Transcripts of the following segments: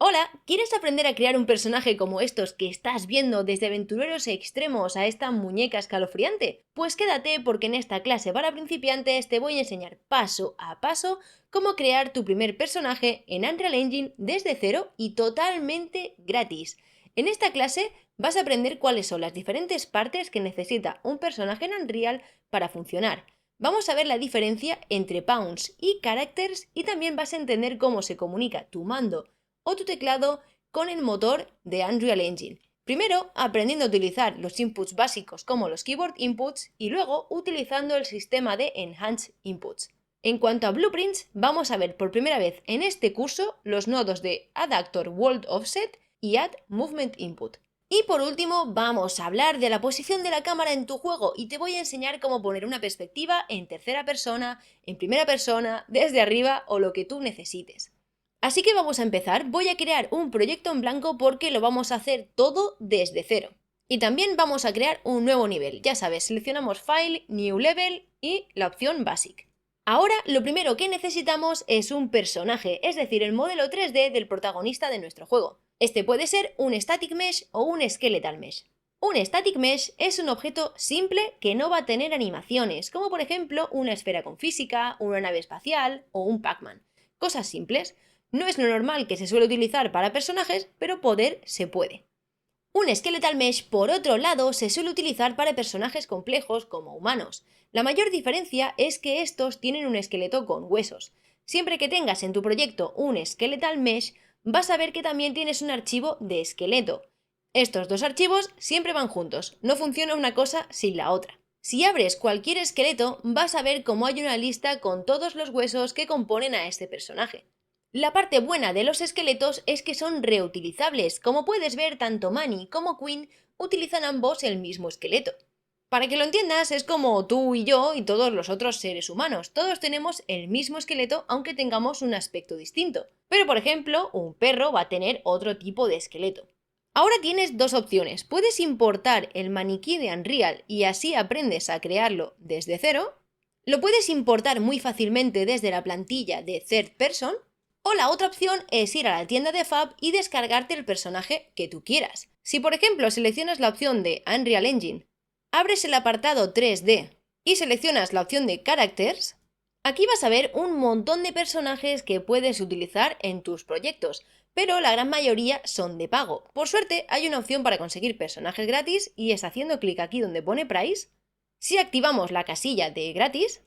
Hola, ¿quieres aprender a crear un personaje como estos que estás viendo desde aventureros extremos a esta muñeca escalofriante? Pues quédate porque en esta clase para principiantes te voy a enseñar paso a paso cómo crear tu primer personaje en Unreal Engine desde cero y totalmente gratis. En esta clase vas a aprender cuáles son las diferentes partes que necesita un personaje en Unreal para funcionar. Vamos a ver la diferencia entre pawns y characters y también vas a entender cómo se comunica tu mando o tu teclado con el motor de Unreal Engine. Primero, aprendiendo a utilizar los inputs básicos como los keyboard inputs y luego utilizando el sistema de Enhanced Inputs. En cuanto a blueprints, vamos a ver por primera vez en este curso los nodos de Add Actor World Offset y Add Movement Input. Y por último, vamos a hablar de la posición de la cámara en tu juego y te voy a enseñar cómo poner una perspectiva en tercera persona, en primera persona, desde arriba o lo que tú necesites. Así que vamos a empezar. Voy a crear un proyecto en blanco porque lo vamos a hacer todo desde cero. Y también vamos a crear un nuevo nivel. Ya sabes, seleccionamos File, New Level y la opción Basic. Ahora lo primero que necesitamos es un personaje, es decir, el modelo 3D del protagonista de nuestro juego. Este puede ser un Static Mesh o un Skeletal Mesh. Un Static Mesh es un objeto simple que no va a tener animaciones, como por ejemplo una esfera con física, una nave espacial o un Pac-Man. Cosas simples. No es lo normal que se suele utilizar para personajes, pero poder se puede. Un Skeletal Mesh, por otro lado, se suele utilizar para personajes complejos como humanos. La mayor diferencia es que estos tienen un esqueleto con huesos. Siempre que tengas en tu proyecto un Skeletal Mesh, vas a ver que también tienes un archivo de esqueleto. Estos dos archivos siempre van juntos, no funciona una cosa sin la otra. Si abres cualquier esqueleto, vas a ver cómo hay una lista con todos los huesos que componen a este personaje. La parte buena de los esqueletos es que son reutilizables, como puedes ver tanto Manny como Quinn utilizan ambos el mismo esqueleto. Para que lo entiendas, es como tú y yo y todos los otros seres humanos, todos tenemos el mismo esqueleto aunque tengamos un aspecto distinto. Pero por ejemplo, un perro va a tener otro tipo de esqueleto. Ahora tienes dos opciones, puedes importar el maniquí de Unreal y así aprendes a crearlo desde cero. Lo puedes importar muy fácilmente desde la plantilla de Third Person. O la otra opción es ir a la tienda de Fab y descargarte el personaje que tú quieras. Si por ejemplo seleccionas la opción de Unreal Engine, abres el apartado 3D y seleccionas la opción de Characters, aquí vas a ver un montón de personajes que puedes utilizar en tus proyectos, pero la gran mayoría son de pago. Por suerte hay una opción para conseguir personajes gratis y es haciendo clic aquí donde pone Price. Si activamos la casilla de gratis,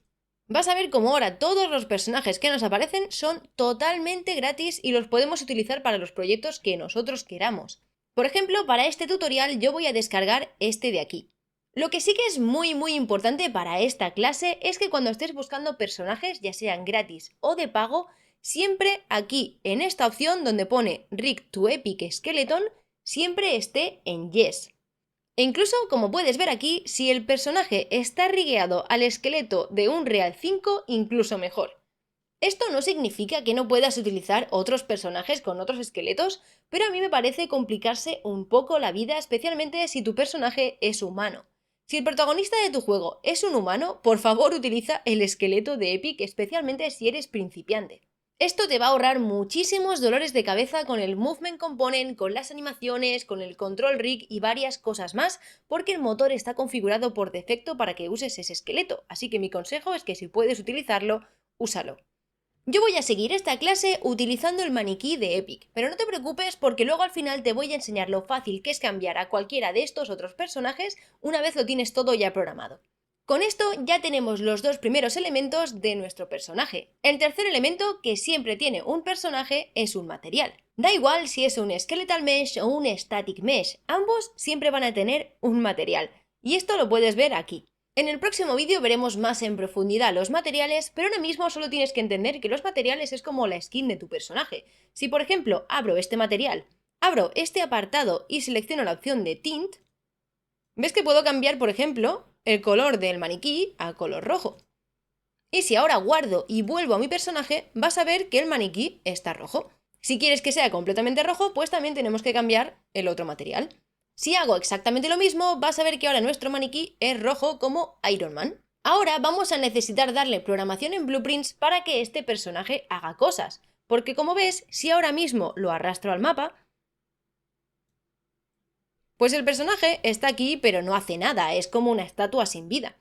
vas a ver cómo ahora todos los personajes que nos aparecen son totalmente gratis y los podemos utilizar para los proyectos que nosotros queramos. Por ejemplo, para este tutorial yo voy a descargar este de aquí. Lo que sí que es muy importante para esta clase es que cuando estés buscando personajes, ya sean gratis o de pago, siempre aquí en esta opción donde pone Rig to Epic Skeleton, siempre esté en Yes. E incluso, como puedes ver aquí, si el personaje está rigueado al esqueleto de Unreal 5, incluso mejor. Esto no significa que no puedas utilizar otros personajes con otros esqueletos, pero a mí me parece complicarse un poco la vida, especialmente si tu personaje es humano. Si el protagonista de tu juego es un humano, por favor utiliza el esqueleto de Epic, especialmente si eres principiante. Esto te va a ahorrar muchísimos dolores de cabeza con el Movement Component, con las animaciones, con el Control Rig y varias cosas más, porque el motor está configurado por defecto para que uses ese esqueleto, así que mi consejo es que si puedes utilizarlo, úsalo. Yo voy a seguir esta clase utilizando el maniquí de Epic, pero no te preocupes porque luego al final te voy a enseñar lo fácil que es cambiar a cualquiera de estos otros personajes una vez lo tienes todo ya programado. Con esto ya tenemos los dos primeros elementos de nuestro personaje. El tercer elemento que siempre tiene un personaje es un material. Da igual si es un Skeletal Mesh o un Static Mesh, ambos siempre van a tener un material. Y esto lo puedes ver aquí. En el próximo vídeo veremos más en profundidad los materiales, pero ahora mismo solo tienes que entender que los materiales es como la skin de tu personaje. Si por ejemplo abro este material, abro este apartado y selecciono la opción de Tint, ves que puedo cambiar, por ejemplo, el color del maniquí a color rojo. Y si ahora guardo y vuelvo a mi personaje, vas a ver que el maniquí está rojo. Si quieres que sea completamente rojo, pues también tenemos que cambiar el otro material. Si hago exactamente lo mismo, vas a ver que ahora nuestro maniquí es rojo como Iron Man. Ahora vamos a necesitar darle programación en Blueprints para que este personaje haga cosas. porque como ves, si ahora mismo lo arrastro al mapa, pues el personaje está aquí pero no hace nada, es como una estatua sin vida.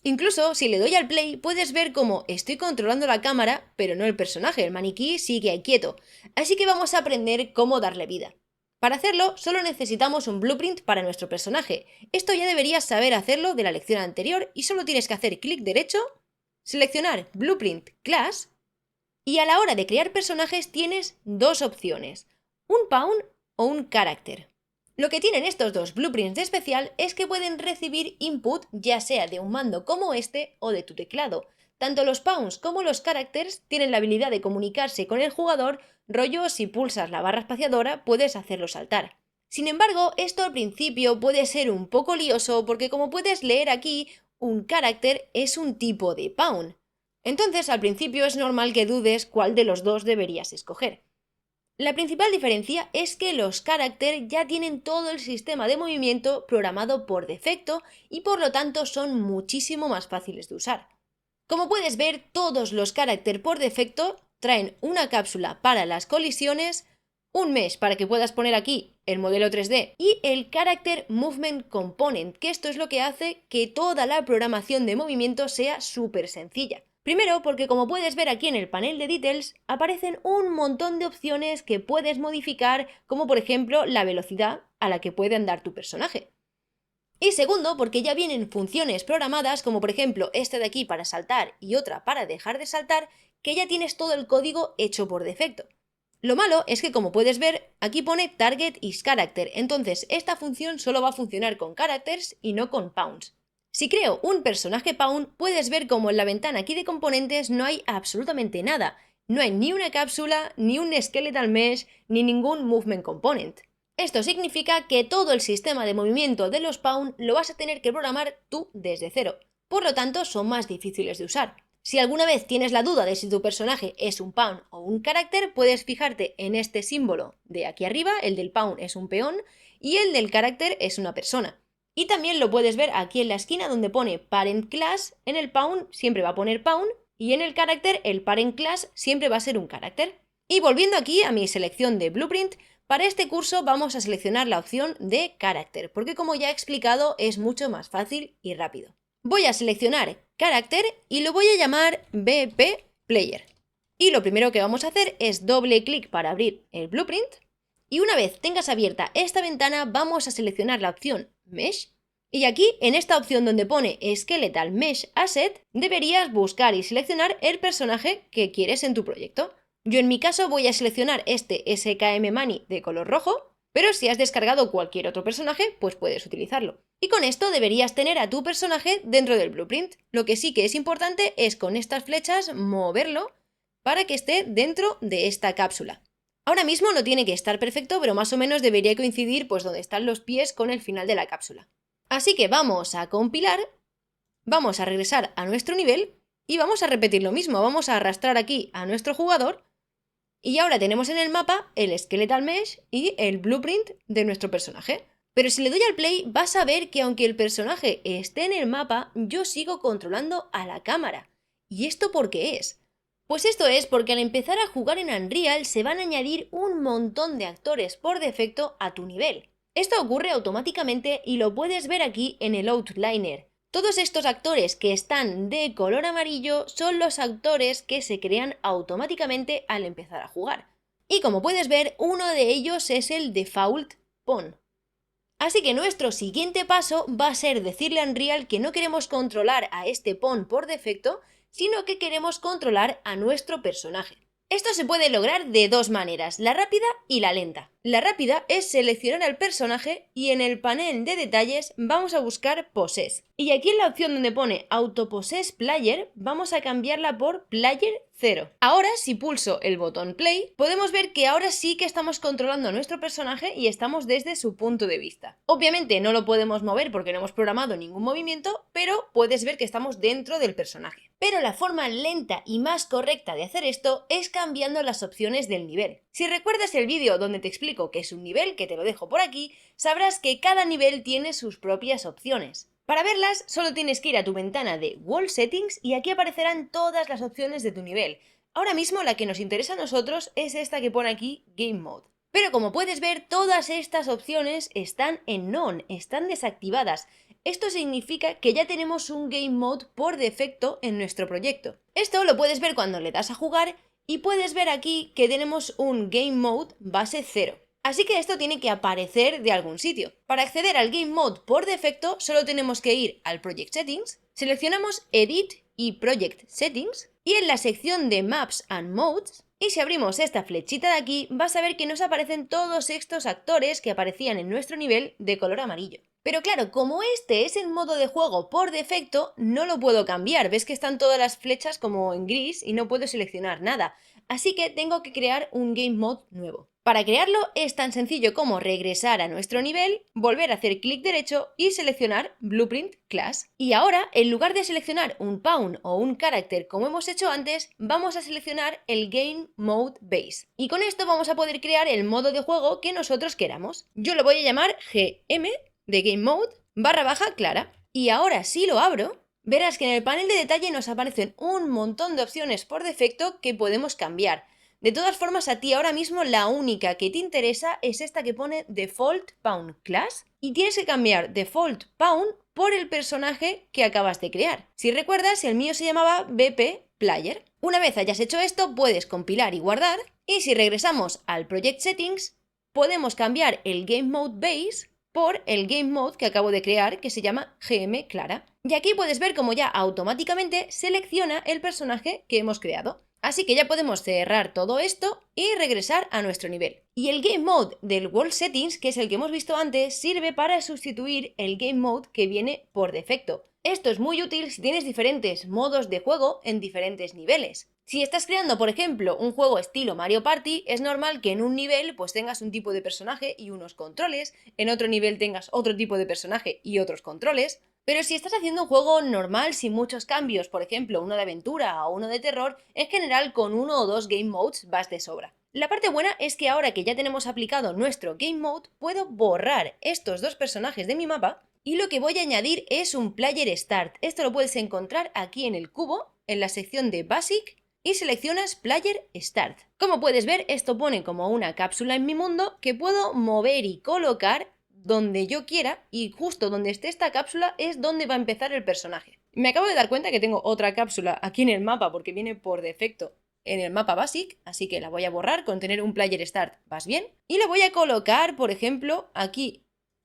Incluso si le doy al play puedes ver cómo estoy controlando la cámara, pero no el personaje, el maniquí sigue ahí quieto. Así que vamos a aprender cómo darle vida. Para hacerlo solo necesitamos un blueprint para nuestro personaje. Esto ya deberías saber hacerlo de la lección anterior y solo tienes que hacer clic derecho, seleccionar Blueprint Class y a la hora de crear personajes tienes dos opciones, un pawn o un character. Lo que tienen estos dos blueprints de especial es que pueden recibir input ya sea de un mando como este o de tu teclado. Tanto los pawns como los characters tienen la habilidad de comunicarse con el jugador, rollo si pulsas la barra espaciadora puedes hacerlo saltar. Sin embargo, esto al principio puede ser un poco lioso porque como puedes leer aquí, un character es un tipo de pawn. Entonces al principio es normal que dudes cuál de los dos deberías escoger. La principal diferencia es que los character ya tienen todo el sistema de movimiento programado por defecto y por lo tanto son muchísimo más fáciles de usar. Como puedes ver, todos los character por defecto traen una cápsula para las colisiones, un mesh para que puedas poner aquí el modelo 3D y el Character Movement Component, que esto es lo que hace que toda la programación de movimiento sea súper sencilla. Primero, porque como puedes ver aquí en el panel de Details, aparecen un montón de opciones que puedes modificar, como por ejemplo la velocidad a la que puede andar tu personaje. Y segundo, porque ya vienen funciones programadas, como por ejemplo esta de aquí para saltar y otra para dejar de saltar, que ya tienes todo el código hecho por defecto. Lo malo es que como puedes ver, aquí pone Target is Character, entonces esta función solo va a funcionar con characters y no con pawns. Si creo un personaje pawn, puedes ver como en la ventana aquí de componentes no hay absolutamente nada. No hay ni una cápsula, ni un skeletal mesh, ni ningún movement component. Esto significa que todo el sistema de movimiento de los pawn lo vas a tener que programar tú desde cero. Por lo tanto, son más difíciles de usar. Si alguna vez tienes la duda de si tu personaje es un pawn o un carácter, puedes fijarte en este símbolo de aquí arriba, el del pawn es un peón y el del carácter es una persona. Y también lo puedes ver aquí en la esquina donde pone Parent Class, en el pawn siempre va a poner pawn y en el carácter el Parent Class siempre va a ser un carácter. Y volviendo aquí a mi selección de Blueprint, para este curso vamos a seleccionar la opción de carácter, porque como ya he explicado es mucho más fácil y rápido. Voy a seleccionar carácter y lo voy a llamar BP Player. Y lo primero que vamos a hacer es doble clic para abrir el Blueprint. Y una vez tengas abierta esta ventana, vamos a seleccionar la opción Mesh. Y aquí, en esta opción donde pone Skeletal Mesh Asset, deberías buscar y seleccionar el personaje que quieres en tu proyecto. Yo en mi caso voy a seleccionar este SKM Money de color rojo, pero si has descargado cualquier otro personaje, pues puedes utilizarlo. Y con esto deberías tener a tu personaje dentro del blueprint. Lo que sí que es importante es con estas flechas moverlo para que esté dentro de esta cápsula. Ahora mismo no tiene que estar perfecto, pero más o menos debería coincidir pues donde están los pies con el final de la cápsula. Así que vamos a compilar, vamos a regresar a nuestro nivel y vamos a repetir lo mismo. Vamos a arrastrar aquí a nuestro jugador y ahora tenemos en el mapa el Skeletal Mesh y el blueprint de nuestro personaje. Pero si le doy al play vas a ver que aunque el personaje esté en el mapa, yo sigo controlando a la cámara. ¿Y esto por qué es? Pues esto es porque al empezar a jugar en Unreal se van a añadir un montón de actores por defecto a tu nivel. Esto ocurre automáticamente y lo puedes ver aquí en el Outliner. Todos estos actores que están de color amarillo son los actores que se crean automáticamente al empezar a jugar. Y como puedes ver, uno de ellos es el Default Pawn. Así que nuestro siguiente paso va a ser decirle a Unreal que no queremos controlar a este pawn por defecto, sino que queremos controlar a nuestro personaje. Esto se puede lograr de dos maneras, la rápida y la lenta. La rápida es seleccionar al personaje y en el panel de detalles vamos a buscar Possess. Y aquí en la opción donde pone Auto Possess Player vamos a cambiarla por Player 0. Ahora si pulso el botón Play podemos ver que ahora sí que estamos controlando a nuestro personaje y estamos desde su punto de vista. Obviamente no lo podemos mover porque no hemos programado ningún movimiento, pero puedes ver que estamos dentro del personaje. Pero la forma lenta y más correcta de hacer esto es cambiando las opciones del nivel. Si recuerdas el vídeo donde te explico qué es un nivel, que te lo dejo por aquí, sabrás que cada nivel tiene sus propias opciones. Para verlas solo tienes que ir a tu ventana de Wall Settings y aquí aparecerán todas las opciones de tu nivel. Ahora mismo la que nos interesa a nosotros es esta que pone aquí Game Mode. Pero como puedes ver, todas estas opciones están en None, están desactivadas. Esto significa que ya tenemos un Game Mode por defecto en nuestro proyecto. Esto lo puedes ver cuando le das a jugar y puedes ver aquí que tenemos un Game Mode base 0. Así que esto tiene que aparecer de algún sitio. Para acceder al Game Mode por defecto solo tenemos que ir al Project Settings, seleccionamos Edit y Project Settings y en la sección de Maps and Modes, y si abrimos esta flechita de aquí vas a ver que nos aparecen todos estos actores que aparecían en nuestro nivel de color amarillo. Pero claro, como este es el modo de juego por defecto, no lo puedo cambiar. Ves que están todas las flechas como en gris y no puedo seleccionar nada. Así que tengo que crear un Game Mode nuevo. Para crearlo es tan sencillo como regresar a nuestro nivel, volver a hacer clic derecho y seleccionar Blueprint Class. Y ahora, en lugar de seleccionar un pawn o un character como hemos hecho antes, vamos a seleccionar el Game Mode Base. Y con esto vamos a poder crear el modo de juego que nosotros queramos. Yo lo voy a llamar GM de Game Mode / Clara. Y ahora si lo abro, verás que en el panel de detalle nos aparecen un montón de opciones por defecto que podemos cambiar. De todas formas, a ti ahora mismo la única que te interesa es esta que pone Default Pawn Class y tienes que cambiar Default Pawn por el personaje que acabas de crear. Si recuerdas, el mío se llamaba BP Player. Una vez hayas hecho esto, puedes compilar y guardar, y si regresamos al Project Settings, podemos cambiar el Game Mode Base por el Game Mode que acabo de crear, que se llama GM Clara. Y aquí puedes ver cómo ya automáticamente selecciona el personaje que hemos creado. Así que ya podemos cerrar todo esto y regresar a nuestro nivel. Y el Game Mode del World Settings, que es el que hemos visto antes, sirve para sustituir el Game Mode que viene por defecto. Esto es muy útil si tienes diferentes modos de juego en diferentes niveles. Si estás creando, por ejemplo, un juego estilo Mario Party, es normal que en un nivel pues tengas un tipo de personaje y unos controles, en otro nivel tengas otro tipo de personaje y otros controles. Pero si estás haciendo un juego normal sin muchos cambios, por ejemplo uno de aventura o uno de terror, en general con uno o dos Game Modes vas de sobra. La parte buena es que ahora que ya tenemos aplicado nuestro Game Mode, puedo borrar estos dos personajes de mi mapa y lo que voy a añadir es un Player Start. Esto lo puedes encontrar aquí en el cubo, en la sección de Basic, y seleccionas Player Start. Como puedes ver, esto pone como una cápsula en mi mundo que puedo mover y colocar donde yo quiera, y justo donde esté esta cápsula es donde va a empezar el personaje. Me acabo de dar cuenta que tengo otra cápsula aquí en el mapa porque viene por defecto en el mapa Basic, así que la voy a borrar. Con tener un Player Start vas bien, y la voy a colocar, por ejemplo, aquí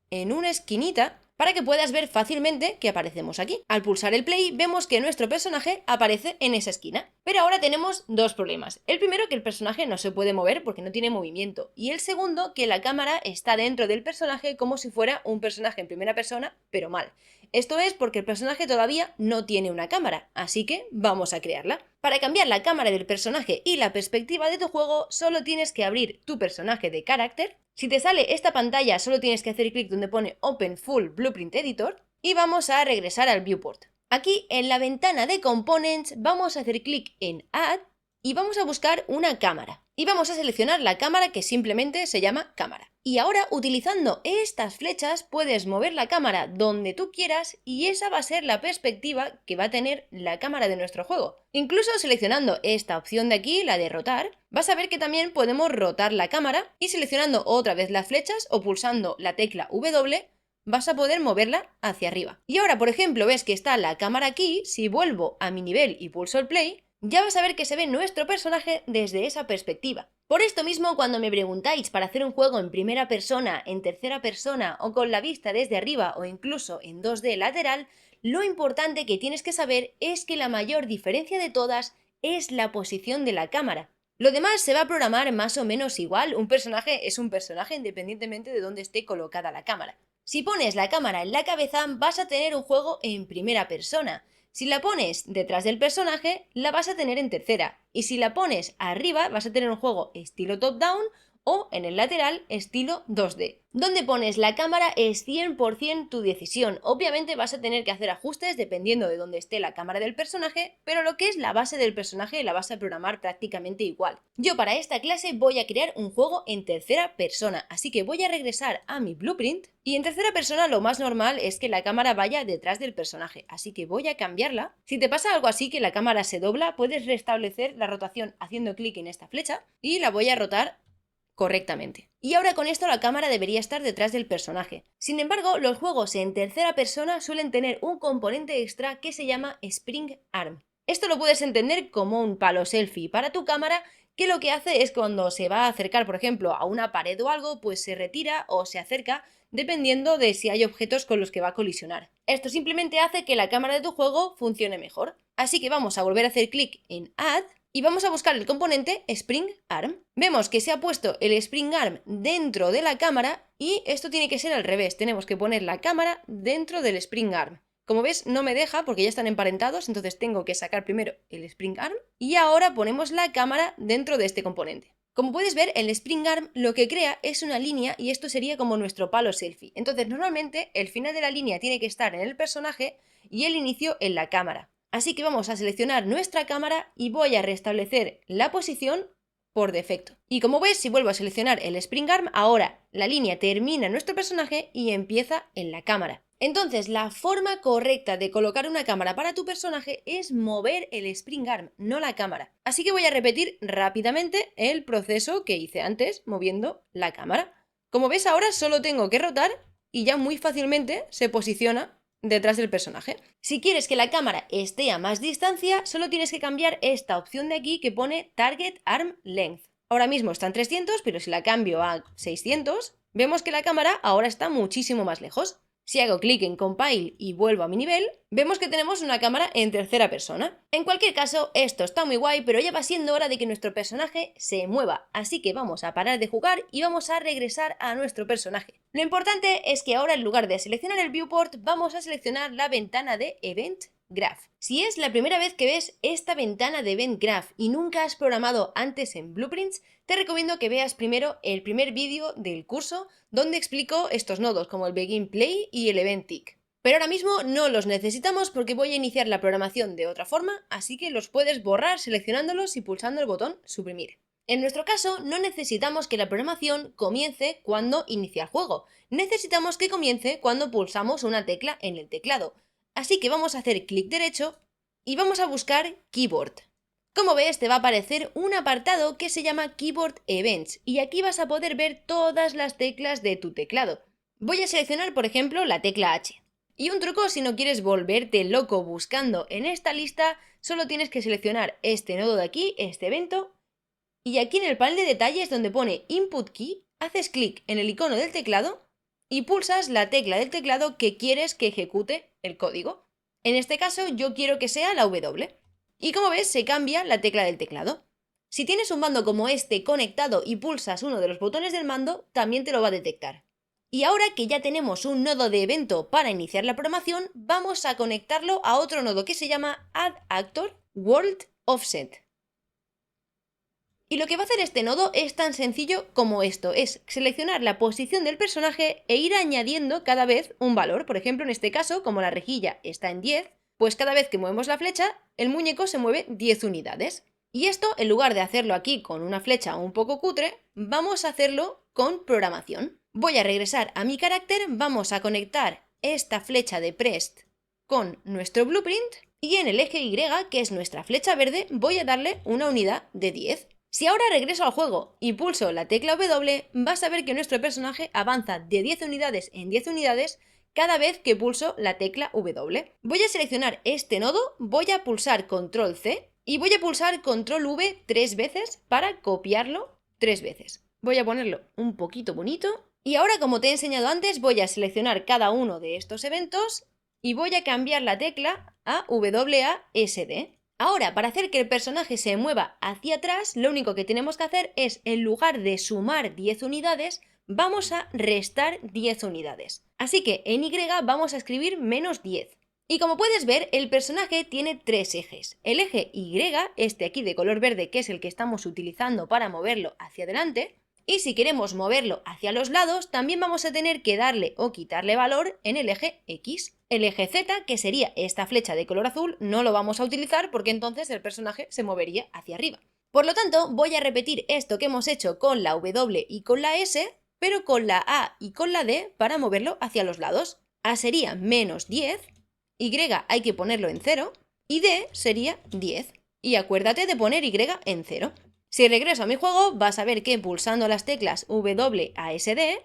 en una esquinita para que puedas ver fácilmente que aparecemos aquí. Al pulsar el play vemos que nuestro personaje aparece en esa esquina. Pero ahora tenemos dos problemas. El primero, que el personaje no se puede mover porque no tiene movimiento. Y el segundo, que la cámara está dentro del personaje como si fuera un personaje en primera persona, pero mal. Esto es porque el personaje todavía no tiene una cámara, así que vamos a crearla. Para cambiar la cámara del personaje y la perspectiva de tu juego, solo tienes que abrir tu personaje de carácter. Si te sale esta pantalla, solo tienes que hacer clic donde pone Open Full Blueprint Editor y vamos a regresar al viewport. Aquí en la ventana de Components vamos a hacer clic en Add y vamos a buscar una cámara. Y vamos a seleccionar la cámara que simplemente se llama cámara. Y ahora, utilizando estas flechas, puedes mover la cámara donde tú quieras y esa va a ser la perspectiva que va a tener la cámara de nuestro juego. Incluso seleccionando esta opción de aquí, la de rotar, vas a ver que también podemos rotar la cámara y seleccionando otra vez las flechas o pulsando la tecla W, vas a poder moverla hacia arriba. Y ahora, por ejemplo, ves que está la cámara aquí. Si vuelvo a mi nivel y pulso el play, ya vas a ver que se ve nuestro personaje desde esa perspectiva. Por esto mismo, cuando me preguntáis para hacer un juego en primera persona, en tercera persona o con la vista desde arriba o incluso en 2D lateral, lo importante que tienes que saber es que la mayor diferencia de todas es la posición de la cámara. Lo demás se va a programar más o menos igual. Un personaje es un personaje independientemente de dónde esté colocada la cámara. Si pones la cámara en la cabeza, vas a tener un juego en primera persona. Si la pones detrás del personaje, la vas a tener en tercera. Y si la pones arriba, vas a tener un juego estilo top-down o en el lateral estilo 2D. Donde pones la cámara es 100% tu decisión. Obviamente vas a tener que hacer ajustes dependiendo de dónde esté la cámara del personaje, pero lo que es la base del personaje la vas a programar prácticamente igual. Yo para esta clase voy a crear un juego en tercera persona, así que voy a regresar a mi blueprint y en tercera persona lo más normal es que la cámara vaya detrás del personaje, así que voy a cambiarla. Si te pasa algo así que la cámara se dobla, puedes restablecer la rotación haciendo clic en esta flecha y la voy a rotar correctamente. Y ahora con esto la cámara debería estar detrás del personaje. Sin embargo, los juegos en tercera persona suelen tener un componente extra que se llama Spring Arm. Esto lo puedes entender como un palo selfie para tu cámara que lo que hace es cuando se va a acercar, por ejemplo, a una pared o algo, pues se retira o se acerca dependiendo de si hay objetos con los que va a colisionar. Esto simplemente hace que la cámara de tu juego funcione mejor. Así que vamos a volver a hacer clic en Add y vamos a buscar el componente Spring Arm. Vemos que se ha puesto el Spring Arm dentro de la cámara y esto tiene que ser al revés. Tenemos que poner la cámara dentro del Spring Arm. Como ves, no me deja porque ya están emparentados, entonces tengo que sacar primero el Spring Arm y ahora ponemos la cámara dentro de este componente. Como puedes ver, el Spring Arm lo que crea es una línea y esto sería como nuestro palo selfie. Entonces, normalmente el final de la línea tiene que estar en el personaje y el inicio en la cámara. Así que vamos a seleccionar nuestra cámara y voy a restablecer la posición por defecto. Y como ves, si vuelvo a seleccionar el Spring Arm, ahora la línea termina en nuestro personaje y empieza en la cámara. Entonces, la forma correcta de colocar una cámara para tu personaje es mover el Spring Arm, no la cámara. Así que voy a repetir rápidamente el proceso que hice antes moviendo la cámara. Como ves, ahora solo tengo que rotar y ya muy fácilmente se posiciona detrás del personaje. Si quieres que la cámara esté a más distancia, solo tienes que cambiar esta opción de aquí que pone Target Arm Length. Ahora mismo está en 300, pero si la cambio a 600, vemos que la cámara ahora está muchísimo más lejos. Si hago clic en Compile y vuelvo a mi nivel, vemos que tenemos una cámara en tercera persona. En cualquier caso, esto está muy guay, pero ya va siendo hora de que nuestro personaje se mueva, así que vamos a parar de jugar y vamos a regresar a nuestro personaje. Lo importante es que ahora en lugar de seleccionar el viewport, vamos a seleccionar la ventana de Event Graph. Si es la primera vez que ves esta ventana de Event Graph y nunca has programado antes en Blueprints, te recomiendo que veas primero el primer vídeo del curso donde explico estos nodos como el Begin Play y el Event Tick. Pero ahora mismo no los necesitamos porque voy a iniciar la programación de otra forma, así que los puedes borrar seleccionándolos y pulsando el botón Suprimir. En nuestro caso, no necesitamos que la programación comience cuando inicia el juego. Necesitamos que comience cuando pulsamos una tecla en el teclado. Así que vamos a hacer clic derecho y vamos a buscar Keyboard. Como ves, te va a aparecer un apartado que se llama Keyboard Events y aquí vas a poder ver todas las teclas de tu teclado. Voy a seleccionar, por ejemplo, la tecla H. Y un truco si no quieres volverte loco buscando en esta lista, solo tienes que seleccionar este nodo de aquí, este evento, y aquí en el panel de detalles donde pone Input Key, haces clic en el icono del teclado y pulsas la tecla del teclado que quieres que ejecute el código. En este caso yo quiero que sea la W. Y como ves, se cambia la tecla del teclado. Si tienes un mando como este conectado y pulsas uno de los botones del mando, también te lo va a detectar. Y ahora que ya tenemos un nodo de evento para iniciar la programación, vamos a conectarlo a otro nodo que se llama Add Actor World Offset. Y lo que va a hacer este nodo es tan sencillo como esto, es seleccionar la posición del personaje e ir añadiendo cada vez un valor. Por ejemplo, en este caso, como la rejilla está en 10, pues cada vez que movemos la flecha, el muñeco se mueve 10 unidades. Y esto, en lugar de hacerlo aquí con una flecha un poco cutre, vamos a hacerlo con programación. Voy a regresar a mi carácter, vamos a conectar esta flecha de Prest con nuestro blueprint y en el eje Y, que es nuestra flecha verde, voy a darle una unidad de 10. Si ahora regreso al juego y pulso la tecla W, vas a ver que nuestro personaje avanza de 10 unidades en 10 unidades cada vez que pulso la tecla W. Voy a seleccionar este nodo, voy a pulsar Control C y voy a pulsar Control V 3 veces para copiarlo 3 veces. Voy a ponerlo un poquito bonito y ahora, como te he enseñado antes, voy a seleccionar cada uno de estos eventos y voy a cambiar la tecla a WASD. Ahora, para hacer que el personaje se mueva hacia atrás, lo único que tenemos que hacer es, en lugar de sumar 10 unidades, vamos a restar 10 unidades. Así que en Y vamos a escribir menos 10. Y como puedes ver, el personaje tiene 3 ejes. El eje Y, este aquí de color verde, que es el que estamos utilizando para moverlo hacia adelante, Y si queremos moverlo hacia los lados, también vamos a tener que darle o quitarle valor en el eje X. El eje Z, que sería esta flecha de color azul, no lo vamos a utilizar porque entonces el personaje se movería hacia arriba. Por lo tanto, voy a repetir esto que hemos hecho con la W y con la S, pero con la A y con la D para moverlo hacia los lados. A sería menos 10, Y hay que ponerlo en 0 y D sería 10. Y acuérdate de poner Y en 0. Si regreso a mi juego, vas a ver que pulsando las teclas W, A, S, D,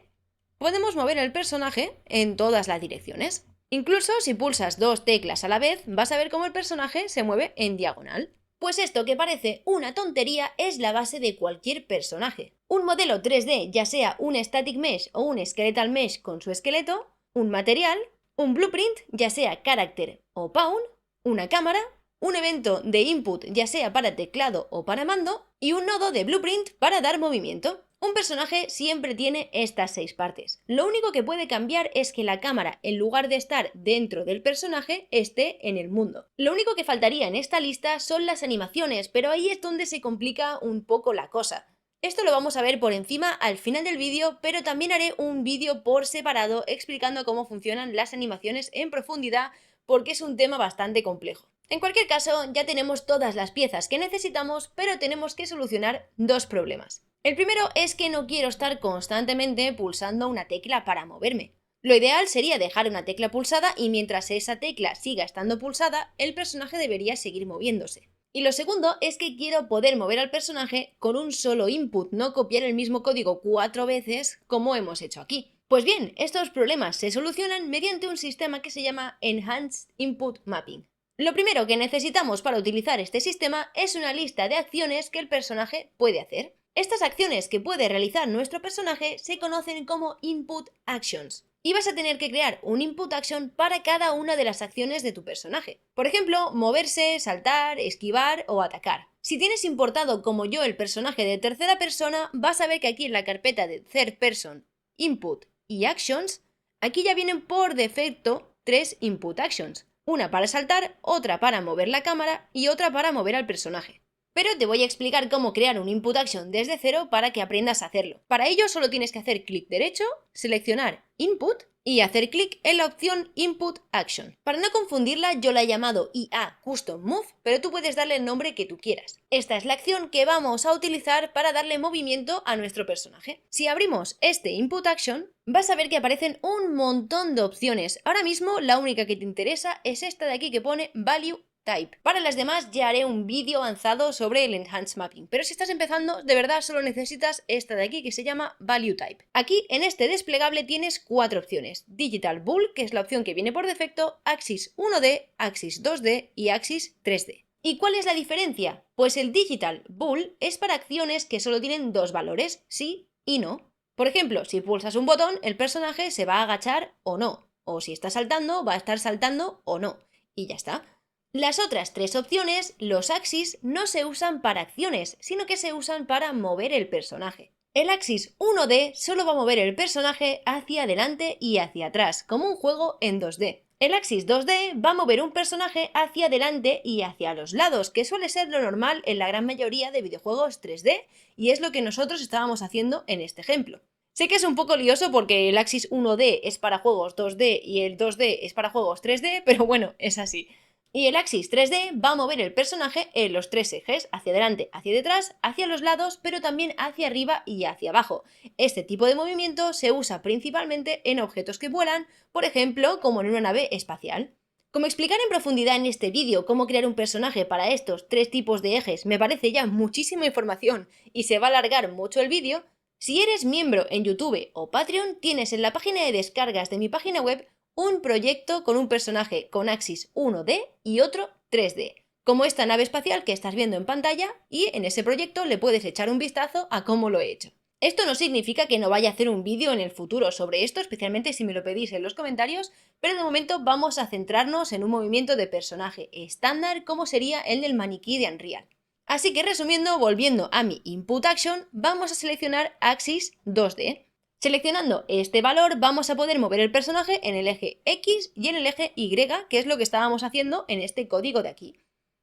podemos mover el personaje en todas las direcciones. Incluso si pulsas dos teclas a la vez, vas a ver cómo el personaje se mueve en diagonal. Pues esto que parece una tontería es la base de cualquier personaje. Un modelo 3D, ya sea un Static Mesh o un Skeletal Mesh con su esqueleto, un material, un blueprint, ya sea Character o Pawn, una cámara, un evento de input, ya sea para teclado o para mando, y un nodo de blueprint para dar movimiento. Un personaje siempre tiene estas 6 partes. Lo único que puede cambiar es que la cámara, en lugar de estar dentro del personaje, esté en el mundo. Lo único que faltaría en esta lista son las animaciones, pero ahí es donde se complica un poco la cosa. Esto lo vamos a ver por encima al final del vídeo, pero también haré un vídeo por separado explicando cómo funcionan las animaciones en profundidad, porque es un tema bastante complejo. En cualquier caso, ya tenemos todas las piezas que necesitamos, pero tenemos que solucionar dos problemas. El primero es que no quiero estar constantemente pulsando una tecla para moverme. Lo ideal sería dejar una tecla pulsada y mientras esa tecla siga estando pulsada, el personaje debería seguir moviéndose. Y lo segundo es que quiero poder mover al personaje con un solo input, no copiar el mismo código 4 veces como hemos hecho aquí. Pues bien, estos problemas se solucionan mediante un sistema que se llama Enhanced Input Mapping. Lo primero que necesitamos para utilizar este sistema es una lista de acciones que el personaje puede hacer. Estas acciones que puede realizar nuestro personaje se conocen como Input Actions. Y vas a tener que crear un Input Action para cada una de las acciones de tu personaje. Por ejemplo, moverse, saltar, esquivar o atacar. Si tienes importado como yo el personaje de tercera persona, vas a ver que aquí en la carpeta de Third Person, Input y Actions, aquí ya vienen por defecto 3 Input Actions. Una para saltar, otra para mover la cámara y otra para mover al personaje. Pero te voy a explicar cómo crear un Input Action desde cero para que aprendas a hacerlo. Para ello solo tienes que hacer clic derecho, seleccionar Input y hacer clic en la opción Input Action. Para no confundirla, yo la he llamado IA Custom Move, pero tú puedes darle el nombre que tú quieras. Esta es la acción que vamos a utilizar para darle movimiento a nuestro personaje. Si abrimos este Input Action, vas a ver que aparecen un montón de opciones. Ahora mismo la única que te interesa es esta de aquí que pone Value Type. Para las demás ya haré un vídeo avanzado sobre el Enhanced Mapping, pero si estás empezando, de verdad solo necesitas esta de aquí que se llama Value Type. Aquí en este desplegable tienes 4 opciones: Digital Bull, que es la opción que viene por defecto, Axis 1D, Axis 2D y Axis 3D. ¿Y cuál es la diferencia? Pues el Digital Bull es para acciones que solo tienen 2 valores, sí y no. Por ejemplo, si pulsas un botón, el personaje se va a agachar o no, o si está saltando, va a estar saltando o no, y ya está. Las otras 3 opciones, los axis, no se usan para acciones, sino que se usan para mover el personaje. El axis 1D solo va a mover el personaje hacia adelante y hacia atrás, como un juego en 2D. El axis 2D va a mover un personaje hacia adelante y hacia los lados, que suele ser lo normal en la gran mayoría de videojuegos 3D, y es lo que nosotros estábamos haciendo en este ejemplo. Sé que es un poco lioso porque el axis 1D es para juegos 2D y el 2D es para juegos 3D, pero bueno, es así. Y el axis 3D va a mover el personaje en los 3 ejes, hacia adelante, hacia detrás, hacia los lados, pero también hacia arriba y hacia abajo. Este tipo de movimiento se usa principalmente en objetos que vuelan, por ejemplo, como en una nave espacial. Como explicar en profundidad en este vídeo cómo crear un personaje para estos 3 tipos de ejes me parece ya muchísima información y se va a alargar mucho el vídeo, si eres miembro en YouTube o Patreon, tienes en la página de descargas de mi página web un proyecto con un personaje con axis 1D y otro 3D, como esta nave espacial que estás viendo en pantalla, y en ese proyecto le puedes echar un vistazo a cómo lo he hecho. Esto no significa que no vaya a hacer un vídeo en el futuro sobre esto, especialmente si me lo pedís en los comentarios, pero de momento vamos a centrarnos en un movimiento de personaje estándar como sería el del maniquí de Unreal. Así que resumiendo, volviendo a mi Input Action, vamos a seleccionar Axis 2D. Seleccionando este valor vamos a poder mover el personaje en el eje X y en el eje Y, que es lo que estábamos haciendo en este código de aquí.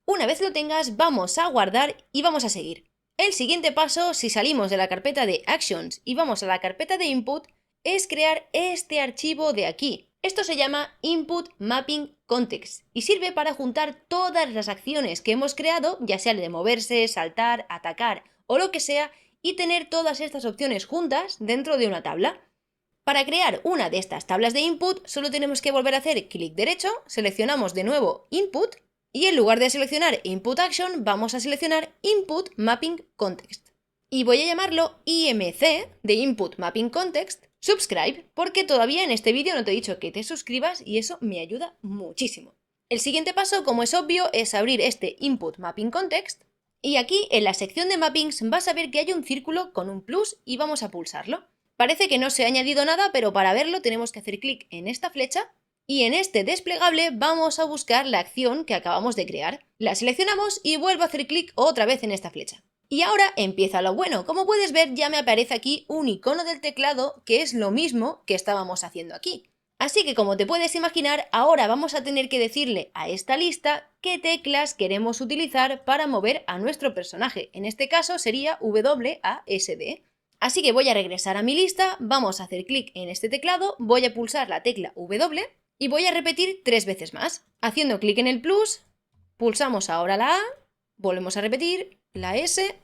Una vez lo tengas, vamos a guardar y vamos a seguir. El siguiente paso, si salimos de la carpeta de Actions y vamos a la carpeta de Input, es crear este archivo de aquí. Esto se llama Input Mapping Context y sirve para juntar todas las acciones que hemos creado, ya sea de moverse, saltar, atacar o lo que sea, y tener todas estas opciones juntas dentro de una tabla. Para crear una de estas tablas de input, solo tenemos que volver a hacer clic derecho, seleccionamos de nuevo Input, y en lugar de seleccionar Input Action, vamos a seleccionar Input Mapping Context. Y voy a llamarlo IMC de Input Mapping Context Subscribe, porque todavía en este vídeo no te he dicho que te suscribas y eso me ayuda muchísimo. El siguiente paso, como es obvio, es abrir este Input Mapping Context, y aquí en la sección de Mappings vas a ver que hay un círculo con un plus y vamos a pulsarlo. Parece que no se ha añadido nada, pero para verlo tenemos que hacer clic en esta flecha y en este desplegable vamos a buscar la acción que acabamos de crear. La seleccionamos y vuelvo a hacer clic otra vez en esta flecha. Y ahora empieza lo bueno. Como puedes ver, ya me aparece aquí un icono del teclado que es lo mismo que estábamos haciendo aquí. Así que, como te puedes imaginar, ahora vamos a tener que decirle a esta lista qué teclas queremos utilizar para mover a nuestro personaje. En este caso sería WASD. Así que voy a regresar a mi lista, vamos a hacer clic en este teclado, voy a pulsar la tecla W y voy a repetir 3 veces más. Haciendo clic en el plus, pulsamos ahora la A, volvemos a repetir la S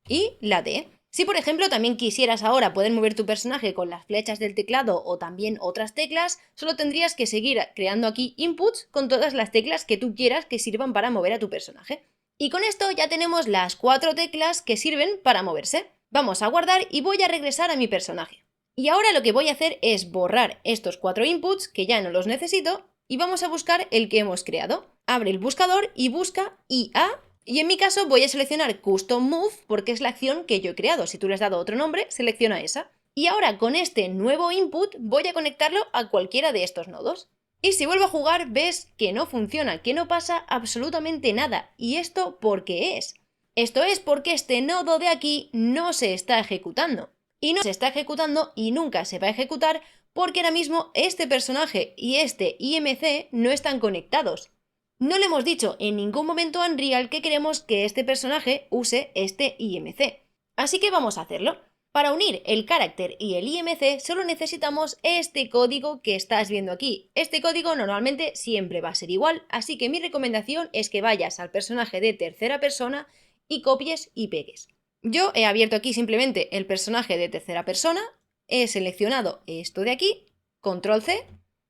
y la D. Si por ejemplo también quisieras ahora poder mover tu personaje con las flechas del teclado o también otras teclas, solo tendrías que seguir creando aquí inputs con todas las teclas que tú quieras que sirvan para mover a tu personaje. Y con esto ya tenemos las 4 teclas que sirven para moverse. Vamos a guardar y voy a regresar a mi personaje. Y ahora lo que voy a hacer es borrar estos 4 inputs que ya no los necesito y vamos a buscar el que hemos creado. Abre el buscador y busca IA. Y en mi caso voy a seleccionar Custom Move porque es la acción que yo he creado. Si tú le has dado otro nombre, selecciona esa. Y ahora con este nuevo input voy a conectarlo a cualquiera de estos nodos. Y si vuelvo a jugar ves que no funciona, que no pasa absolutamente nada. ¿Y esto por qué es? Esto es porque este nodo de aquí no se está ejecutando. Y no se está ejecutando y nunca se va a ejecutar porque ahora mismo este personaje y este IMC no están conectados. No le hemos dicho en ningún momento a Unreal que queremos que este personaje use este IMC. Así que vamos a hacerlo. Para unir el carácter y el IMC solo necesitamos este código que estás viendo aquí. Este código normalmente siempre va a ser igual, así que mi recomendación es que vayas al personaje de tercera persona y copies y pegues. Yo he abierto aquí simplemente el personaje de tercera persona, he seleccionado esto de aquí, control C,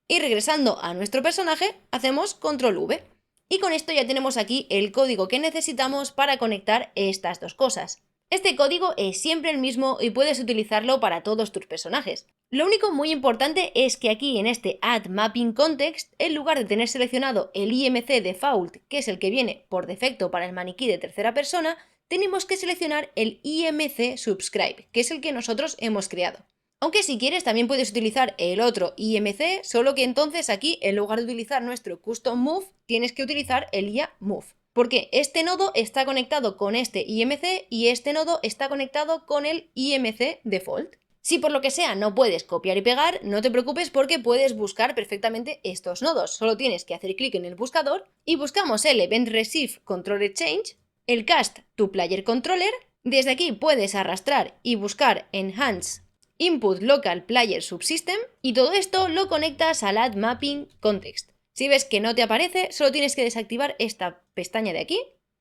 y regresando a nuestro personaje hacemos control V. Y con esto ya tenemos aquí el código que necesitamos para conectar estas dos cosas. Este código es siempre el mismo y puedes utilizarlo para todos tus personajes. Lo único muy importante es que aquí en este Add Mapping Context, en lugar de tener seleccionado el IMC Default, que es el que viene por defecto para el maniquí de tercera persona, tenemos que seleccionar el IMC Subscribe, que es el que nosotros hemos creado. Aunque si quieres también puedes utilizar el otro IMC, solo que entonces aquí en lugar de utilizar nuestro Custom Move, tienes que utilizar el IA Move. Porque este nodo está conectado con este IMC y este nodo está conectado con el IMC Default. Si por lo que sea no puedes copiar y pegar, no te preocupes porque puedes buscar perfectamente estos nodos. Solo tienes que hacer clic en el buscador y buscamos el Event Receive Controller Change, el Cast to Player Controller. Desde aquí puedes arrastrar y buscar Enhance Input Local Player Subsystem y todo esto lo conectas al Add Mapping Context. Si ves que no te aparece, solo tienes que desactivar esta pestaña de aquí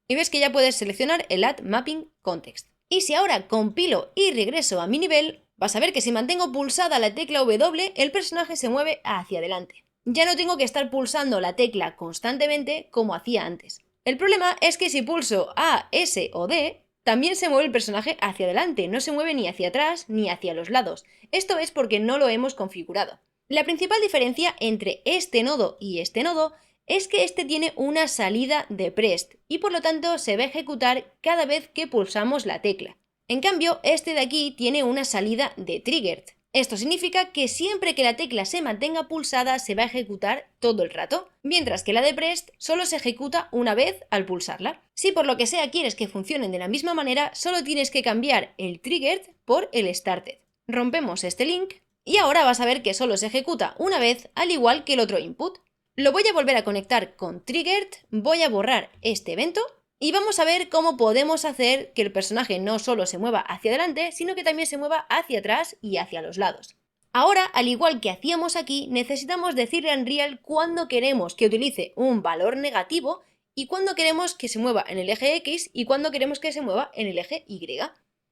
y ves que ya puedes seleccionar el Add Mapping Context. Y si ahora compilo y regreso a mi nivel, vas a ver que si mantengo pulsada la tecla W, el personaje se mueve hacia adelante. Ya no tengo que estar pulsando la tecla constantemente como hacía antes. El problema es que si pulso A, S o D, también se mueve el personaje hacia adelante, no se mueve ni hacia atrás ni hacia los lados. Esto es porque no lo hemos configurado. La principal diferencia entre este nodo y este nodo es que este tiene una salida de prest y por lo tanto se va a ejecutar cada vez que pulsamos la tecla. En cambio, este de aquí tiene una salida de triggered. Esto significa que siempre que la tecla se mantenga pulsada se va a ejecutar todo el rato, mientras que la de prest solo se ejecuta una vez al pulsarla. Si por lo que sea quieres que funcionen de la misma manera, solo tienes que cambiar el triggered por el started. Rompemos este link y ahora vas a ver que solo se ejecuta una vez al igual que el otro input. Lo voy a volver a conectar con triggered, voy a borrar este evento Y vamos a ver cómo podemos hacer que el personaje no solo se mueva hacia adelante, sino que también se mueva hacia atrás y hacia los lados. Ahora, al igual que hacíamos aquí, necesitamos decirle a Unreal cuándo queremos que utilice un valor negativo y cuándo queremos que se mueva en el eje X y cuándo queremos que se mueva en el eje Y.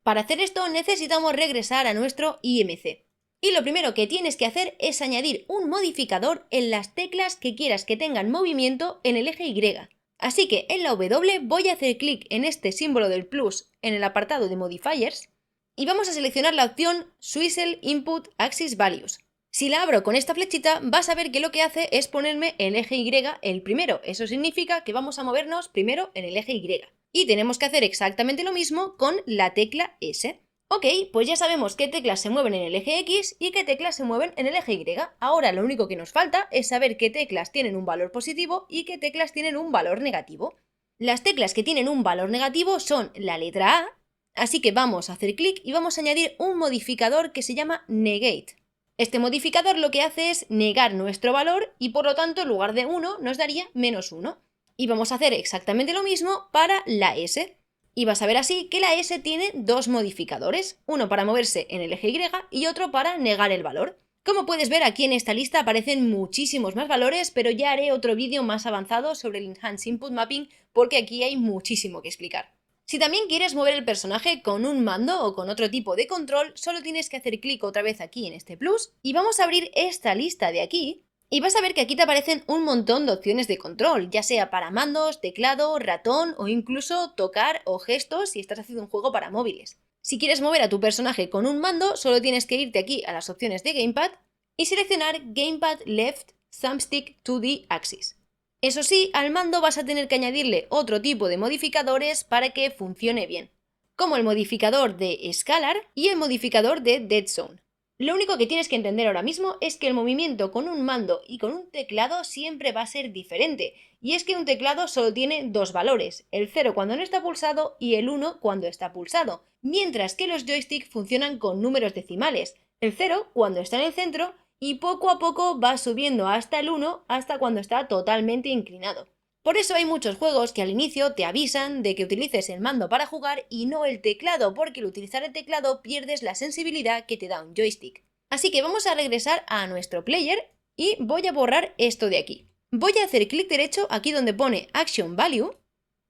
Para hacer esto necesitamos regresar a nuestro IMC. Y lo primero que tienes que hacer es añadir un modificador en las teclas que quieras que tengan movimiento en el eje Y. Así que en la W voy a hacer clic en este símbolo del plus en el apartado de Modifiers y vamos a seleccionar la opción Swizzle Input Axis Values. Si la abro con esta flechita vas a ver que lo que hace es ponerme el eje Y el primero. Eso significa que vamos a movernos primero en el eje Y. Y tenemos que hacer exactamente lo mismo con la tecla S. Ok, pues ya sabemos qué teclas se mueven en el eje X y qué teclas se mueven en el eje Y. Ahora lo único que nos falta es saber qué teclas tienen un valor positivo y qué teclas tienen un valor negativo. Las teclas que tienen un valor negativo son la letra A, así que vamos a hacer clic y vamos a añadir un modificador que se llama Negate. Este modificador lo que hace es negar nuestro valor y por lo tanto en lugar de 1 nos daría -1. Y vamos a hacer exactamente lo mismo para la S. Y vas a ver así que la S tiene dos modificadores, uno para moverse en el eje Y y otro para negar el valor. Como puedes ver aquí en esta lista aparecen muchísimos más valores, pero ya haré otro vídeo más avanzado sobre el Enhanced Input Mapping porque aquí hay muchísimo que explicar. Si también quieres mover el personaje con un mando o con otro tipo de control, solo tienes que hacer clic otra vez aquí en este plus y vamos a abrir esta lista de aquí. Y vas a ver que aquí te aparecen un montón de opciones de control, ya sea para mandos, teclado, ratón o incluso tocar o gestos si estás haciendo un juego para móviles. Si quieres mover a tu personaje con un mando, solo tienes que irte aquí a las opciones de Gamepad y seleccionar Gamepad Left Thumbstick 2D Axis. Eso sí, al mando vas a tener que añadirle otro tipo de modificadores para que funcione bien, como el modificador de Scalar y el modificador de Dead Zone. Lo único que tienes que entender ahora mismo es que el movimiento con un mando y con un teclado siempre va a ser diferente, y es que un teclado solo tiene dos valores, el 0 cuando no está pulsado y el 1 cuando está pulsado, mientras que los joysticks funcionan con números decimales, el 0 cuando está en el centro y poco a poco va subiendo hasta el 1 hasta cuando está totalmente inclinado. Por eso hay muchos juegos que al inicio te avisan de que utilices el mando para jugar y no el teclado, porque al utilizar el teclado pierdes la sensibilidad que te da un joystick. Así que vamos a regresar a nuestro player y voy a borrar esto de aquí. Voy a hacer clic derecho aquí donde pone Action Value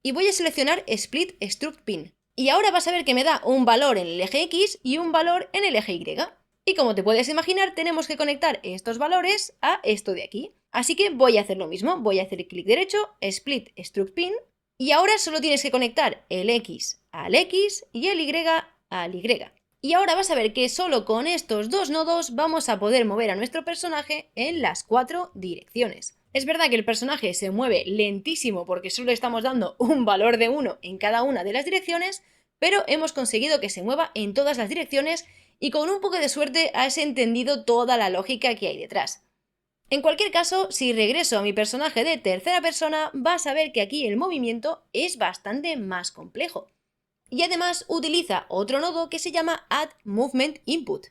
y voy a seleccionar Split Struct Pin. Y ahora vas a ver que me da un valor en el eje X y un valor en el eje Y. Y como te puedes imaginar, tenemos que conectar estos valores a esto de aquí. Así que voy a hacer lo mismo, voy a hacer clic derecho, Split Struct Pin, y ahora solo tienes que conectar el X al X y el Y al Y. Y ahora vas a ver que solo con estos dos nodos vamos a poder mover a nuestro personaje en las 4 direcciones. Es verdad que el personaje se mueve lentísimo porque solo estamos dando un valor de 1 en cada una de las direcciones, pero hemos conseguido que se mueva en todas las direcciones y con un poco de suerte has entendido toda la lógica que hay detrás. En cualquier caso, si regreso a mi personaje de tercera persona, vas a ver que aquí el movimiento es bastante más complejo. Y además utiliza otro nodo que se llama Add Movement Input.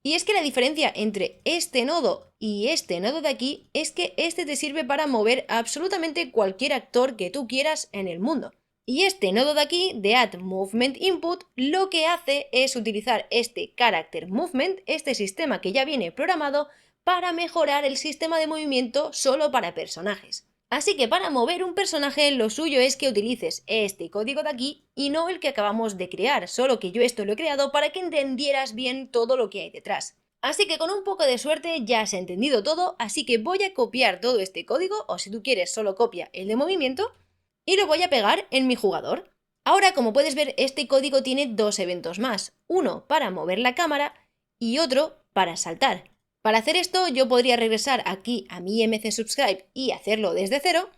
Y es que la diferencia entre este nodo y este nodo de aquí es que este te sirve para mover absolutamente cualquier actor que tú quieras en el mundo. Y este nodo de aquí, de Add Movement Input, lo que hace es utilizar este Character Movement, este sistema que ya viene programado, para mejorar el sistema de movimiento solo para personajes. Así que para mover un personaje lo suyo es que utilices este código de aquí y no el que acabamos de crear, solo que yo esto lo he creado para que entendieras bien todo lo que hay detrás. Así que con un poco de suerte ya has entendido todo, así que voy a copiar todo este código, o si tú quieres solo copia el de movimiento, y lo voy a pegar en mi jugador. Ahora, como puedes ver, este código tiene dos eventos más, uno para mover la cámara y otro para saltar. Para hacer esto yo podría regresar aquí a mi IMC Subscribe y hacerlo desde cero,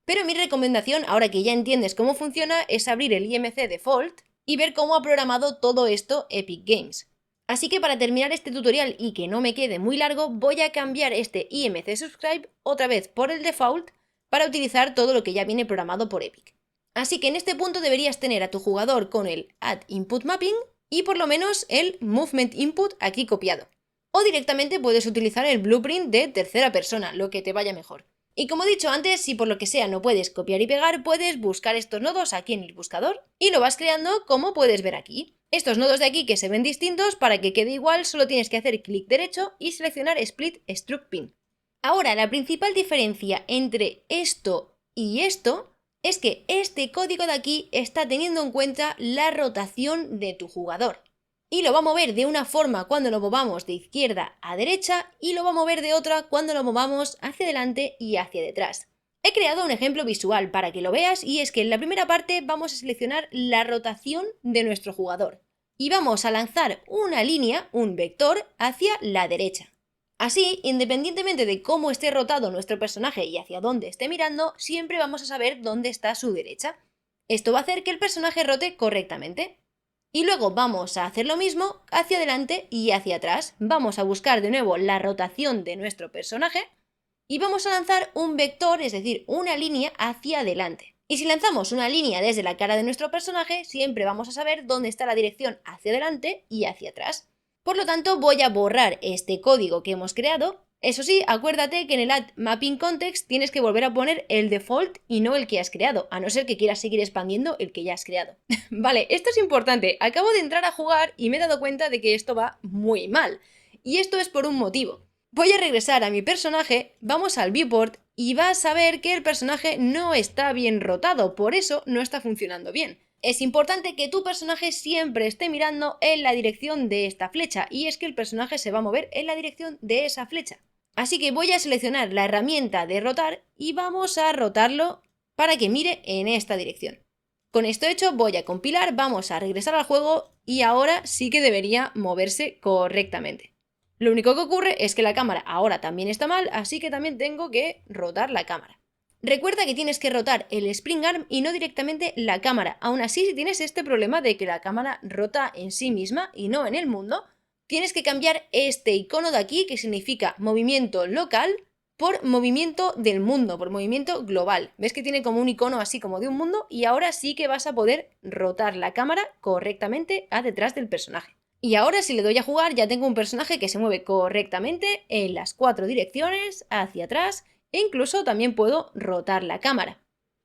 pero mi recomendación, ahora que ya entiendes cómo funciona, es abrir el IMC Default y ver cómo ha programado todo esto Epic Games. Así que para terminar este tutorial y que no me quede muy largo, voy a cambiar este IMC Subscribe otra vez por el Default para utilizar todo lo que ya viene programado por Epic. Así que en este punto deberías tener a tu jugador con el Add Input Mapping y por lo menos el Movement Input aquí copiado. O directamente puedes utilizar el blueprint de tercera persona, lo que te vaya mejor. Y como he dicho antes, si por lo que sea no puedes copiar y pegar, puedes buscar estos nodos aquí en el buscador y lo vas creando como puedes ver aquí. Estos nodos de aquí que se ven distintos, para que quede igual, solo tienes que hacer clic derecho y seleccionar Split Struct Pin. Ahora, la principal diferencia entre esto y esto es que este código de aquí está teniendo en cuenta la rotación de tu jugador. Y lo va a mover de una forma cuando lo movamos de izquierda a derecha y lo va a mover de otra cuando lo movamos hacia adelante y hacia detrás. He creado un ejemplo visual para que lo veas, y es que en la primera parte vamos a seleccionar la rotación de nuestro jugador y vamos a lanzar una línea, un vector, hacia la derecha. Así, independientemente de cómo esté rotado nuestro personaje y hacia dónde esté mirando, siempre vamos a saber dónde está su derecha. Esto va a hacer que el personaje rote correctamente. Y luego vamos a hacer lo mismo hacia adelante y hacia atrás. Vamos a buscar de nuevo la rotación de nuestro personaje y vamos a lanzar un vector, es decir, una línea hacia adelante. Y si lanzamos una línea desde la cara de nuestro personaje, siempre vamos a saber dónde está la dirección hacia adelante y hacia atrás. Por lo tanto, voy a borrar este código que hemos creado. Eso sí, acuérdate que en el Add Mapping Context tienes que volver a poner el default y no el que has creado, a no ser que quieras seguir expandiendo el que ya has creado. Vale, esto es importante. Acabo de entrar a jugar y me he dado cuenta de que esto va muy mal. Y esto es por un motivo. Voy a regresar a mi personaje, vamos al viewport y vas a ver que el personaje no está bien rotado, por eso no está funcionando bien. Es importante que tu personaje siempre esté mirando en la dirección de esta flecha, y es que el personaje se va a mover en la dirección de esa flecha. Así que voy a seleccionar la herramienta de rotar y vamos a rotarlo para que mire en esta dirección. Con esto hecho voy a compilar, vamos a regresar al juego y ahora sí que debería moverse correctamente. Lo único que ocurre es que la cámara ahora también está mal, así que también tengo que rotar la cámara. Recuerda que tienes que rotar el Spring Arm y no directamente la cámara. Aún así, si tienes este problema de que la cámara rota en sí misma y no en el mundo, tienes que cambiar este icono de aquí, que significa movimiento local, por movimiento del mundo, por movimiento global. ¿Ves que tiene como un icono así como de un mundo? Y ahora sí que vas a poder rotar la cámara correctamente a detrás del personaje. Y ahora, si le doy a jugar, ya tengo un personaje que se mueve correctamente en las 4 direcciones, hacia atrás, e incluso también puedo rotar la cámara.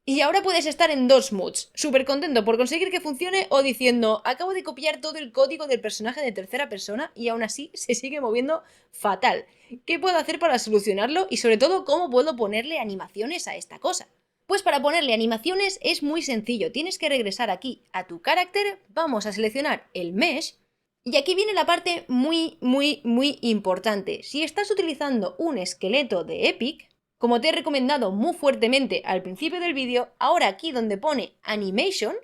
Y ahora puedes estar en dos moods: súper contento por conseguir que funcione, o diciendo, acabo de copiar todo el código del personaje de tercera persona y aún así se sigue moviendo fatal. ¿Qué puedo hacer para solucionarlo? Y sobre todo, ¿cómo puedo ponerle animaciones a esta cosa? Pues para ponerle animaciones es muy sencillo. Tienes que regresar aquí a tu carácter, vamos a seleccionar el Mesh, y aquí viene la parte muy importante. Si estás utilizando un esqueleto de Epic, como te he recomendado muy fuertemente al principio del vídeo, ahora aquí donde pone Animation,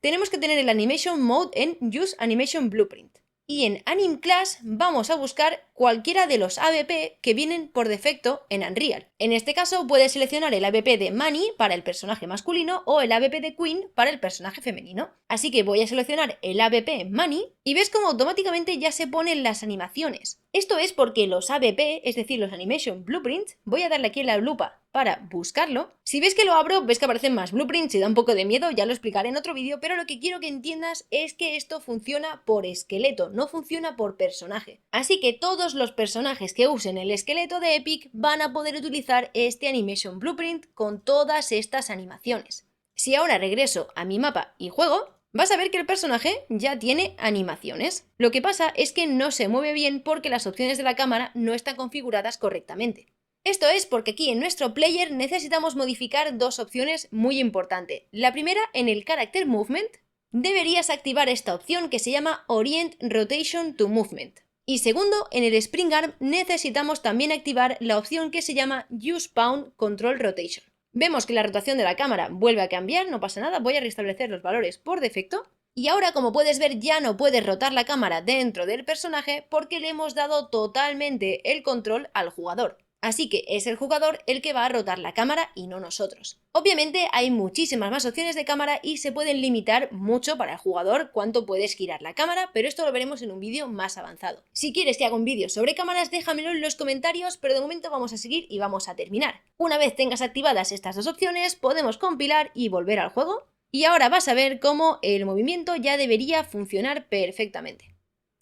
tenemos que tener el Animation Mode en Use Animation Blueprint. Y en Anim Class vamos a buscar cualquiera de los ABP que vienen por defecto en Unreal. En este caso puedes seleccionar el ABP de Manny para el personaje masculino o el ABP de Queen para el personaje femenino. Así que voy a seleccionar el ABP Manny y ves cómo automáticamente ya se ponen las animaciones. Esto es porque los ABP, es decir, los Animation Blueprints, voy a darle aquí en la lupa para buscarlo. Si ves que lo abro, ves que aparecen más blueprints y da un poco de miedo, ya lo explicaré en otro vídeo, pero lo que quiero que entiendas es que esto funciona por esqueleto, no funciona por personaje. Así que todos los personajes que usen el esqueleto de Epic van a poder utilizar este Animation Blueprint con todas estas animaciones. Si ahora regreso a mi mapa y juego, vas a ver que el personaje ya tiene animaciones. Lo que pasa es que no se mueve bien porque las opciones de la cámara no están configuradas correctamente. Esto es porque aquí en nuestro player necesitamos modificar dos opciones muy importantes. La primera, en el Character Movement, deberías activar esta opción que se llama Orient Rotation to Movement. Y segundo, en el Spring Arm necesitamos también activar la opción que se llama Use Pawn Control Rotation. Vemos que la rotación de la cámara vuelve a cambiar, no pasa nada, voy a restablecer los valores por defecto. Y ahora, como puedes ver, ya no puedes rotar la cámara dentro del personaje porque le hemos dado totalmente el control al jugador. Así que es el jugador el que va a rotar la cámara y no nosotros. Obviamente hay muchísimas más opciones de cámara y se pueden limitar mucho para el jugador cuánto puedes girar la cámara, pero esto lo veremos en un vídeo más avanzado. Si quieres que haga un vídeo sobre cámaras, déjamelo en los comentarios, pero de momento vamos a seguir y vamos a terminar. Una vez tengas activadas estas dos opciones, podemos compilar y volver al juego. Y ahora vas a ver cómo el movimiento ya debería funcionar perfectamente.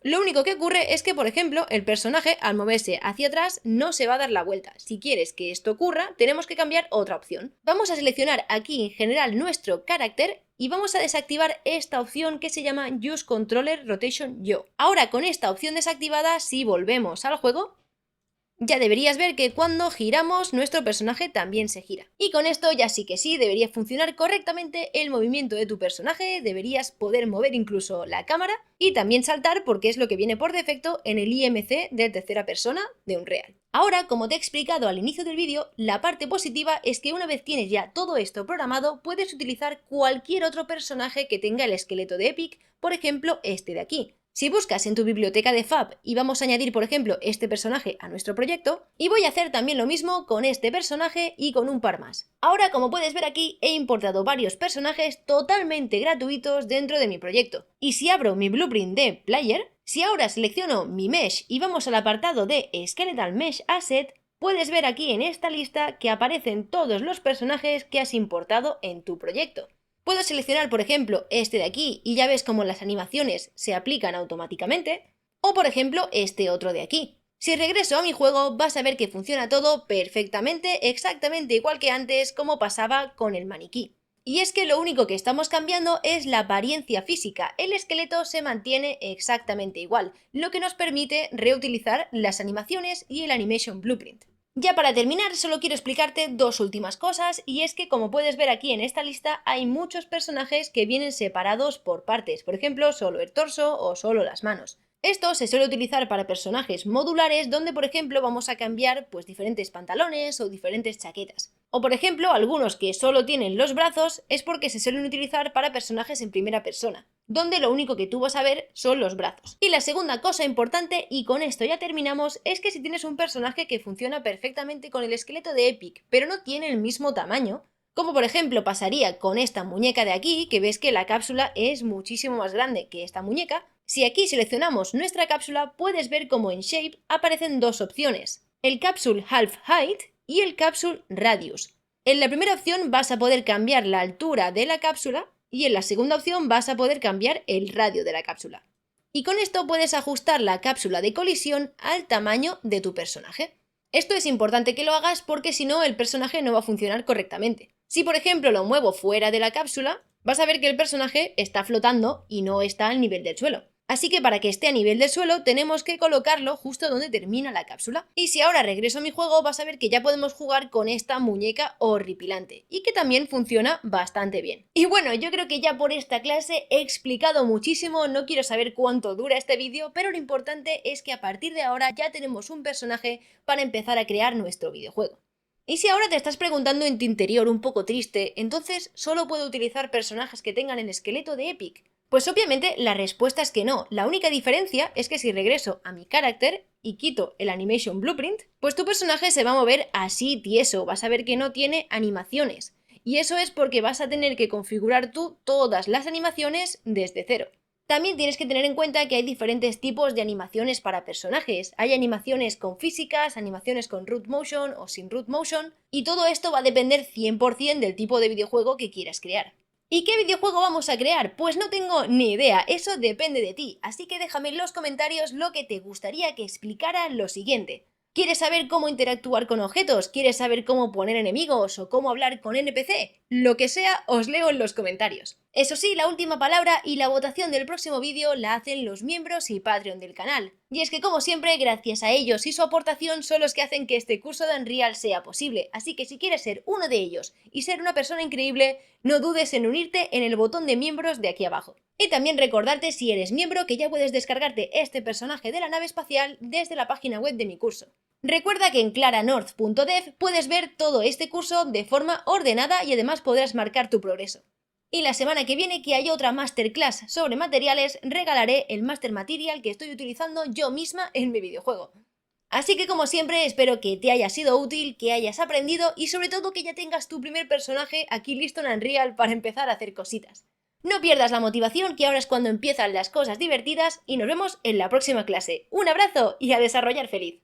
Lo único que ocurre es que, por ejemplo, el personaje al moverse hacia atrás no se va a dar la vuelta. Si quieres que esto ocurra, tenemos que cambiar otra opción. Vamos a seleccionar aquí en general nuestro carácter y vamos a desactivar esta opción que se llama Use Controller Rotation Yaw. Ahora con esta opción desactivada, si volvemos al juego, ya deberías ver que cuando giramos nuestro personaje también se gira. Y con esto ya sí que sí, debería funcionar correctamente el movimiento de tu personaje, deberías poder mover incluso la cámara y también saltar porque es lo que viene por defecto en el IMC de tercera persona de Unreal. Ahora, como te he explicado al inicio del vídeo, la parte positiva es que una vez tienes ya todo esto programado, puedes utilizar cualquier otro personaje que tenga el esqueleto de Epic, por ejemplo este de aquí. Si buscas en tu biblioteca de Fab y vamos a añadir, por ejemplo, este personaje a nuestro proyecto, y voy a hacer también lo mismo con este personaje y con un par más. Ahora, como puedes ver aquí, he importado varios personajes totalmente gratuitos dentro de mi proyecto. Y si abro mi blueprint de Player, si ahora selecciono mi Mesh y vamos al apartado de Skeletal Mesh Asset, puedes ver aquí en esta lista que aparecen todos los personajes que has importado en tu proyecto. Puedo seleccionar, por ejemplo, este de aquí y ya ves cómo las animaciones se aplican automáticamente, o por ejemplo, este otro de aquí. Si regreso a mi juego vas a ver que funciona todo perfectamente, exactamente igual que antes, como pasaba con el maniquí. Y es que lo único que estamos cambiando es la apariencia física, el esqueleto se mantiene exactamente igual, lo que nos permite reutilizar las animaciones y el Animation Blueprint. Ya para terminar, solo quiero explicarte dos últimas cosas, y es que como puedes ver aquí en esta lista hay muchos personajes que vienen separados por partes, por ejemplo solo el torso o solo las manos. Esto se suele utilizar para personajes modulares donde por ejemplo vamos a cambiar pues diferentes pantalones o diferentes chaquetas. O por ejemplo algunos que solo tienen los brazos es porque se suelen utilizar para personajes en primera persona, donde lo único que tú vas a ver son los brazos. Y la segunda cosa importante, y con esto ya terminamos, es que si tienes un personaje que funciona perfectamente con el esqueleto de Epic, pero no tiene el mismo tamaño, como por ejemplo pasaría con esta muñeca de aquí, que ves que la cápsula es muchísimo más grande que esta muñeca. Si aquí seleccionamos nuestra cápsula, puedes ver como en Shape aparecen dos opciones, el Capsule Half Height y el Capsule Radius. En la primera opción vas a poder cambiar la altura de la cápsula y en la segunda opción vas a poder cambiar el radio de la cápsula. Y con esto puedes ajustar la cápsula de colisión al tamaño de tu personaje. Esto es importante que lo hagas porque si no el personaje no va a funcionar correctamente. Si por ejemplo lo muevo fuera de la cápsula, vas a ver que el personaje está flotando y no está al nivel del suelo. Así que para que esté a nivel del suelo tenemos que colocarlo justo donde termina la cápsula. Y si ahora regreso a mi juego vas a ver que ya podemos jugar con esta muñeca horripilante y que también funciona bastante bien. Y bueno, yo creo que ya por esta clase he explicado muchísimo, no quiero saber cuánto dura este vídeo, pero lo importante es que a partir de ahora ya tenemos un personaje para empezar a crear nuestro videojuego. Y si ahora te estás preguntando en tu interior un poco triste, entonces ¿solo puedo utilizar personajes que tengan el esqueleto de Epic? Pues obviamente la respuesta es que no, la única diferencia es que si regreso a mi carácter y quito el Animation Blueprint, pues tu personaje se va a mover así tieso, vas a ver que no tiene animaciones. Y eso es porque vas a tener que configurar tú todas las animaciones desde cero. También tienes que tener en cuenta que hay diferentes tipos de animaciones para personajes. Hay animaciones con físicas, animaciones con root motion o sin root motion, y todo esto va a depender 100% del tipo de videojuego que quieras crear. ¿Y qué videojuego vamos a crear? Pues no tengo ni idea, eso depende de ti, así que déjame en los comentarios lo que te gustaría que explicara lo siguiente. ¿Quieres saber cómo interactuar con objetos? ¿Quieres saber cómo poner enemigos o cómo hablar con NPC? Lo que sea, os leo en los comentarios. Eso sí, la última palabra y la votación del próximo vídeo la hacen los miembros y Patreon del canal. Y es que como siempre, gracias a ellos y su aportación son los que hacen que este curso de Unreal sea posible, así que si quieres ser uno de ellos y ser una persona increíble, no dudes en unirte en el botón de miembros de aquí abajo. Y también recordarte, si eres miembro, que ya puedes descargarte este personaje de la nave espacial desde la página web de mi curso. Recuerda que en claranorth.dev puedes ver todo este curso de forma ordenada y además podrás marcar tu progreso. Y la semana que viene, que hay otra masterclass sobre materiales, regalaré el Master Material que estoy utilizando yo misma en mi videojuego. Así que como siempre espero que te haya sido útil, que hayas aprendido y sobre todo que ya tengas tu primer personaje aquí listo en Unreal para empezar a hacer cositas. No pierdas la motivación, que ahora es cuando empiezan las cosas divertidas, y nos vemos en la próxima clase. ¡Un abrazo y a desarrollar feliz!